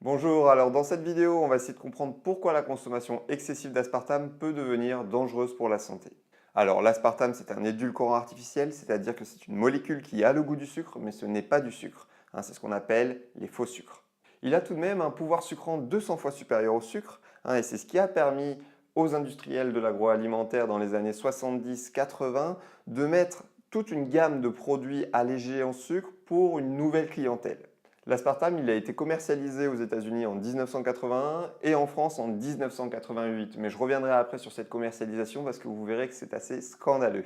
Bonjour, alors dans cette vidéo, on va essayer de comprendre pourquoi la consommation excessive d'aspartame peut devenir dangereuse pour la santé. Alors l'aspartame, c'est un édulcorant artificiel, c'est-à-dire que c'est une molécule qui a le goût du sucre, mais ce n'est pas du sucre. C'est ce qu'on appelle les faux sucres. Il a tout de même un pouvoir sucrant 200 fois supérieur au sucre, et c'est ce qui a permis aux industriels de l'agroalimentaire dans les années 70-80 de mettre toute une gamme de produits allégés en sucre pour une nouvelle clientèle. L'aspartame, il a été commercialisé aux États-Unis en 1981 et en France en 1988. Mais je reviendrai après sur cette commercialisation parce que vous verrez que c'est assez scandaleux.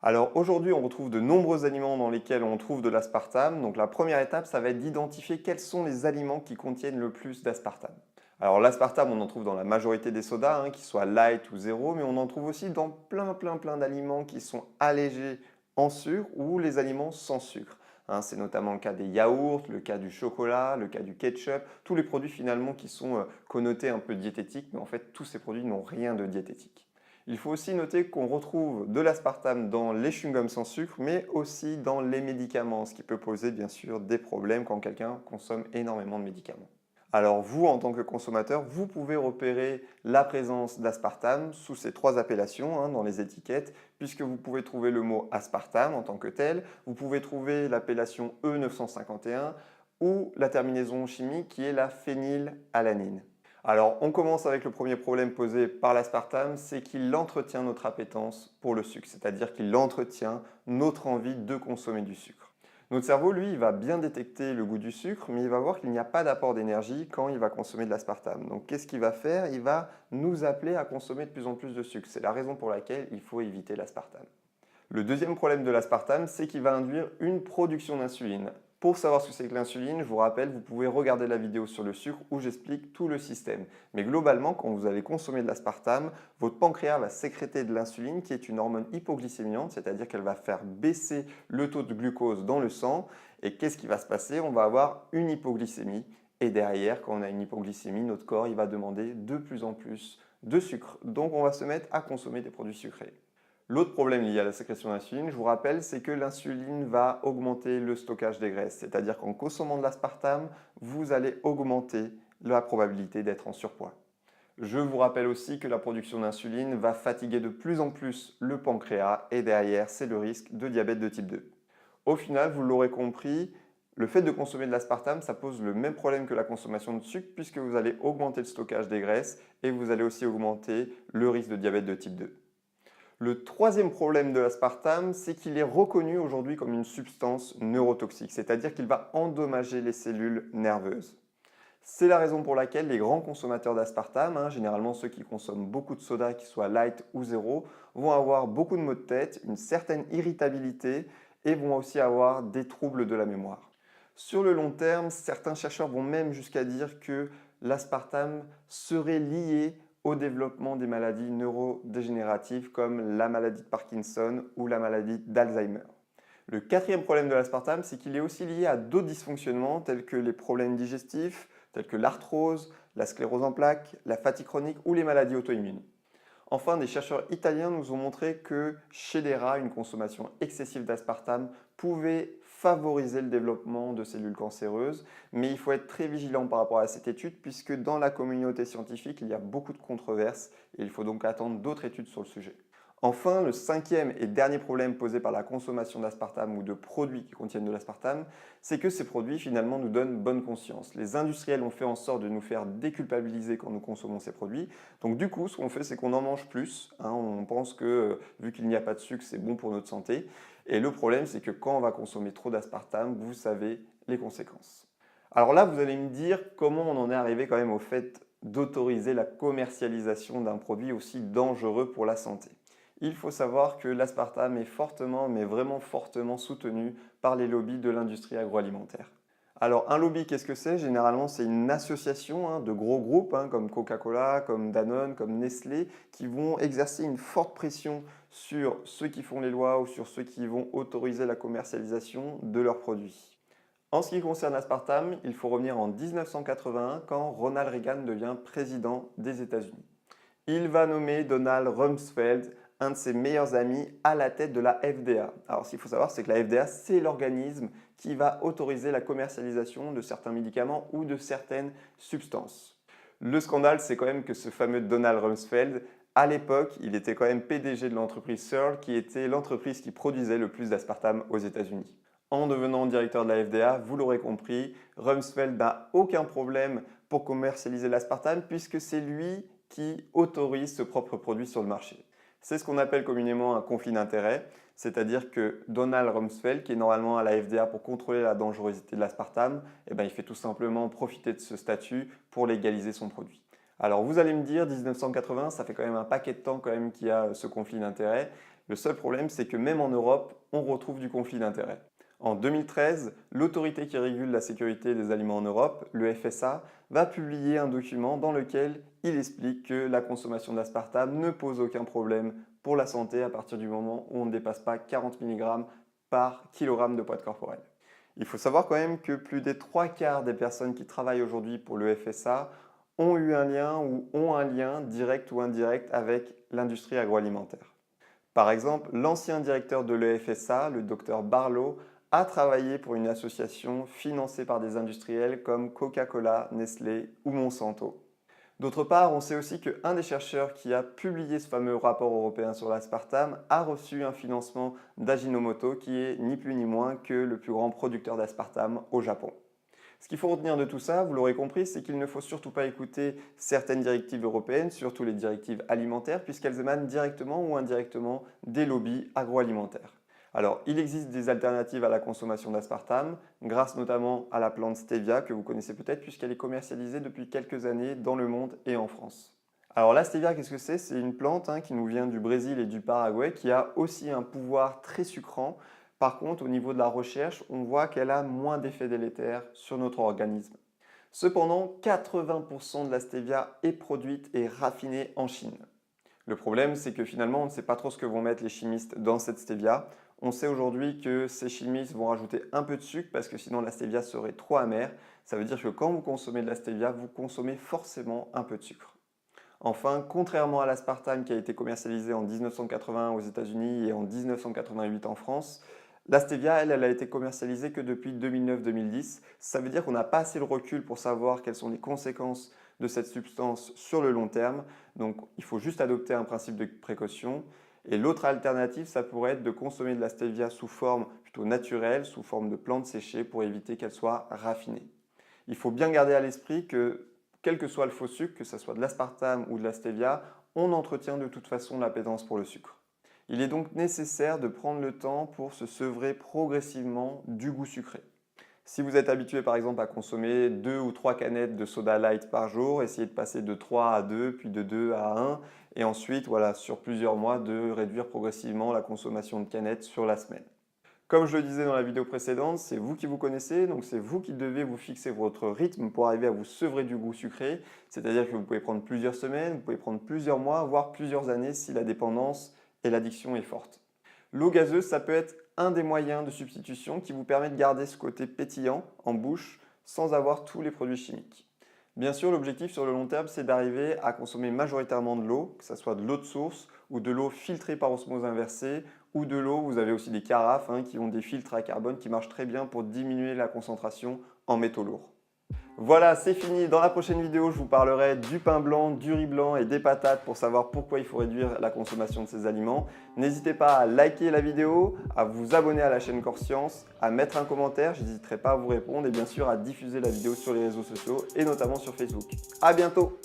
Alors aujourd'hui, on retrouve de nombreux aliments dans lesquels on trouve de l'aspartame. Donc la première étape, ça va être d'identifier quels sont les aliments qui contiennent le plus d'aspartame. Alors l'aspartame, on en trouve dans la majorité des sodas, qu'ils soient light ou zéro, mais on en trouve aussi dans plein d'aliments qui sont allégés en sucre ou les aliments sans sucre. C'est notamment le cas des yaourts, le cas du chocolat, le cas du ketchup, tous les produits finalement qui sont connotés un peu diététiques, mais en fait tous ces produits n'ont rien de diététique. Il faut aussi noter qu'on retrouve de l'aspartame dans les chewing-gums sans sucre, mais aussi dans les médicaments, ce qui peut poser bien sûr des problèmes quand quelqu'un consomme énormément de médicaments. Alors vous, en tant que consommateur, vous pouvez repérer la présence d'aspartame sous ces trois appellations dans les étiquettes, puisque vous pouvez trouver le mot aspartame en tant que tel, vous pouvez trouver l'appellation E951 ou la terminaison chimique qui est la phénylalanine. Alors on commence avec le premier problème posé par l'aspartame, c'est qu'il entretient notre appétence pour le sucre, c'est-à-dire qu'il entretient notre envie de consommer du sucre. Notre cerveau, lui, il va bien détecter le goût du sucre, mais il va voir qu'il n'y a pas d'apport d'énergie quand il va consommer de l'aspartame. Donc, qu'est-ce qu'il va faire? Il va nous appeler à consommer de plus en plus de sucre. C'est la raison pour laquelle il faut éviter l'aspartame. Le deuxième problème de l'aspartame, c'est qu'il va induire une production d'insuline. Pour savoir ce que c'est que l'insuline, je vous rappelle, vous pouvez regarder la vidéo sur le sucre où j'explique tout le système. Mais globalement, quand vous allez consommer de l'aspartame, votre pancréas va sécréter de l'insuline qui est une hormone hypoglycémiante, c'est-à-dire qu'elle va faire baisser le taux de glucose dans le sang. Et qu'est-ce qui va se passer? On va avoir une hypoglycémie. Et derrière, quand on a une hypoglycémie, notre corps il va demander de plus en plus de sucre. Donc on va se mettre à consommer des produits sucrés. L'autre problème lié à la sécrétion d'insuline, je vous rappelle, c'est que l'insuline va augmenter le stockage des graisses. C'est-à-dire qu'en consommant de l'aspartame, vous allez augmenter la probabilité d'être en surpoids. Je vous rappelle aussi que la production d'insuline va fatiguer de plus en plus le pancréas et derrière, c'est le risque de diabète de type 2. Au final, vous l'aurez compris, le fait de consommer de l'aspartame, ça pose le même problème que la consommation de sucre puisque vous allez augmenter le stockage des graisses et vous allez aussi augmenter le risque de diabète de type 2. Le troisième problème de l'aspartame, c'est qu'il est reconnu aujourd'hui comme une substance neurotoxique, c'est-à-dire qu'il va endommager les cellules nerveuses. C'est la raison pour laquelle les grands consommateurs d'aspartame, généralement ceux qui consomment beaucoup de soda, qu'ils soient light ou zéro, vont avoir beaucoup de maux de tête, une certaine irritabilité et vont aussi avoir des troubles de la mémoire. Sur le long terme, certains chercheurs vont même jusqu'à dire que l'aspartame serait lié au développement des maladies neurodégénératives comme la maladie de Parkinson ou la maladie d'Alzheimer. Le quatrième problème de l'aspartame, c'est qu'il est aussi lié à d'autres dysfonctionnements tels que les problèmes digestifs, tels que l'arthrose, la sclérose en plaques, la fatigue chronique ou les maladies auto-immunes. Enfin, des chercheurs italiens nous ont montré que chez les rats, une consommation excessive d'aspartame pouvait favoriser le développement de cellules cancéreuses, mais il faut être très vigilant par rapport à cette étude puisque dans la communauté scientifique, il y a beaucoup de controverses et il faut donc attendre d'autres études sur le sujet. Enfin, le cinquième et dernier problème posé par la consommation d'aspartame ou de produits qui contiennent de l'aspartame, c'est que ces produits finalement nous donnent bonne conscience. Les industriels ont fait en sorte de nous faire déculpabiliser quand nous consommons ces produits. Donc du coup, ce qu'on fait, c'est qu'on en mange plus. On pense que vu qu'il n'y a pas de sucre, c'est bon pour notre santé. Et le problème, c'est que quand on va consommer trop d'aspartame, vous savez les conséquences. Alors là, vous allez me dire comment on en est arrivé quand même au fait d'autoriser la commercialisation d'un produit aussi dangereux pour la santé. Il faut savoir que l'aspartame est fortement, mais vraiment fortement soutenu par les lobbies de l'industrie agroalimentaire. Alors un lobby, qu'est-ce que c'est? Généralement, c'est une association de gros groupes comme Coca-Cola, comme Danone, comme Nestlé, qui vont exercer une forte pression sur ceux qui font les lois ou sur ceux qui vont autoriser la commercialisation de leurs produits. En ce qui concerne l'aspartame, il faut revenir en 1981 quand Ronald Reagan devient président des États-Unis. Il va nommer Donald Rumsfeld, un de ses meilleurs amis, à la tête de la FDA. Alors, ce qu'il faut savoir, c'est que la FDA, c'est l'organisme qui va autoriser la commercialisation de certains médicaments ou de certaines substances. Le scandale, c'est quand même que ce fameux Donald Rumsfeld, à l'époque, il était quand même PDG de l'entreprise Searle, qui était l'entreprise qui produisait le plus d'aspartame aux États-Unis. En devenant directeur de la FDA, vous l'aurez compris, Rumsfeld n'a aucun problème pour commercialiser l'aspartame puisque c'est lui qui autorise ce propre produit sur le marché. C'est ce qu'on appelle communément un conflit d'intérêts, c'est-à-dire que Donald Rumsfeld, qui est normalement à la FDA pour contrôler la dangerosité de l'aspartame, il fait tout simplement profiter de ce statut pour légaliser son produit. Alors vous allez me dire, 1980, ça fait quand même un paquet de temps quand même qu'il y a ce conflit d'intérêts. Le seul problème, c'est que même en Europe, on retrouve du conflit d'intérêts. En 2013, l'autorité qui régule la sécurité des aliments en Europe, le FSA, va publier un document dans lequel il explique que la consommation d'aspartame ne pose aucun problème pour la santé à partir du moment où on ne dépasse pas 40 mg par kilogramme de poids corporel. Il faut savoir quand même que plus des 3/4 des personnes qui travaillent aujourd'hui pour le FSA ont eu un lien ou ont un lien direct ou indirect avec l'industrie agroalimentaire. Par exemple, l'ancien directeur de l'EFSA, le Dr Barlow, a travaillé pour une association financée par des industriels comme Coca-Cola, Nestlé ou Monsanto. D'autre part, on sait aussi qu'un des chercheurs qui a publié ce fameux rapport européen sur l'aspartame a reçu un financement d'Ajinomoto qui est ni plus ni moins que le plus grand producteur d'aspartame au Japon. Ce qu'il faut retenir de tout ça, vous l'aurez compris, c'est qu'il ne faut surtout pas écouter certaines directives européennes, surtout les directives alimentaires, puisqu'elles émanent directement ou indirectement des lobbies agroalimentaires. Alors, il existe des alternatives à la consommation d'aspartame, grâce notamment à la plante stevia que vous connaissez peut-être puisqu'elle est commercialisée depuis quelques années dans le monde et en France. Alors la stevia, qu'est-ce que c'est? C'est une plante qui nous vient du Brésil et du Paraguay qui a aussi un pouvoir très sucrant. Par contre, au niveau de la recherche, on voit qu'elle a moins d'effets délétères sur notre organisme. Cependant, 80% de la stevia est produite et raffinée en Chine. Le problème, c'est que finalement, on ne sait pas trop ce que vont mettre les chimistes dans cette stevia. On sait aujourd'hui que ces chimistes vont rajouter un peu de sucre parce que sinon la stevia serait trop amère. Ça veut dire que quand vous consommez de la stevia, vous consommez forcément un peu de sucre. Enfin, contrairement à l'aspartame qui a été commercialisé en 1980 aux États-Unis et en 1988 en France, la stevia, elle a été commercialisée que depuis 2009-2010. Ça veut dire qu'on n'a pas assez le recul pour savoir quelles sont les conséquences de cette substance sur le long terme. Donc, il faut juste adopter un principe de précaution. Et l'autre alternative, ça pourrait être de consommer de la stevia sous forme plutôt naturelle, sous forme de plantes séchées pour éviter qu'elle soit raffinée. Il faut bien garder à l'esprit que, quel que soit le faux sucre, que ce soit de l'aspartame ou de la stevia, on entretient de toute façon l'appétence pour le sucre. Il est donc nécessaire de prendre le temps pour se sevrer progressivement du goût sucré. Si vous êtes habitué par exemple à consommer 2 ou 3 canettes de soda light par jour, essayez de passer de 3 à 2, puis de 2 à 1, et ensuite, sur plusieurs mois, de réduire progressivement la consommation de canettes sur la semaine. Comme je le disais dans la vidéo précédente, c'est vous qui vous connaissez, donc c'est vous qui devez vous fixer votre rythme pour arriver à vous sevrer du goût sucré, c'est-à-dire que vous pouvez prendre plusieurs semaines, vous pouvez prendre plusieurs mois, voire plusieurs années si la dépendance et l'addiction est forte. L'eau gazeuse, ça peut être un des moyens de substitution qui vous permet de garder ce côté pétillant en bouche sans avoir tous les produits chimiques. Bien sûr, l'objectif sur le long terme, c'est d'arriver à consommer majoritairement de l'eau, que ce soit de l'eau de source ou de l'eau filtrée par osmose inversée ou de l'eau, vous avez aussi des carafes qui ont des filtres à carbone qui marchent très bien pour diminuer la concentration en métaux lourds. Voilà, c'est fini. Dans la prochaine vidéo, je vous parlerai du pain blanc, du riz blanc et des patates pour savoir pourquoi il faut réduire la consommation de ces aliments. N'hésitez pas à liker la vidéo, à vous abonner à la chaîne Corps Science, à mettre un commentaire, je n'hésiterai pas à vous répondre et bien sûr à diffuser la vidéo sur les réseaux sociaux et notamment sur Facebook. À bientôt!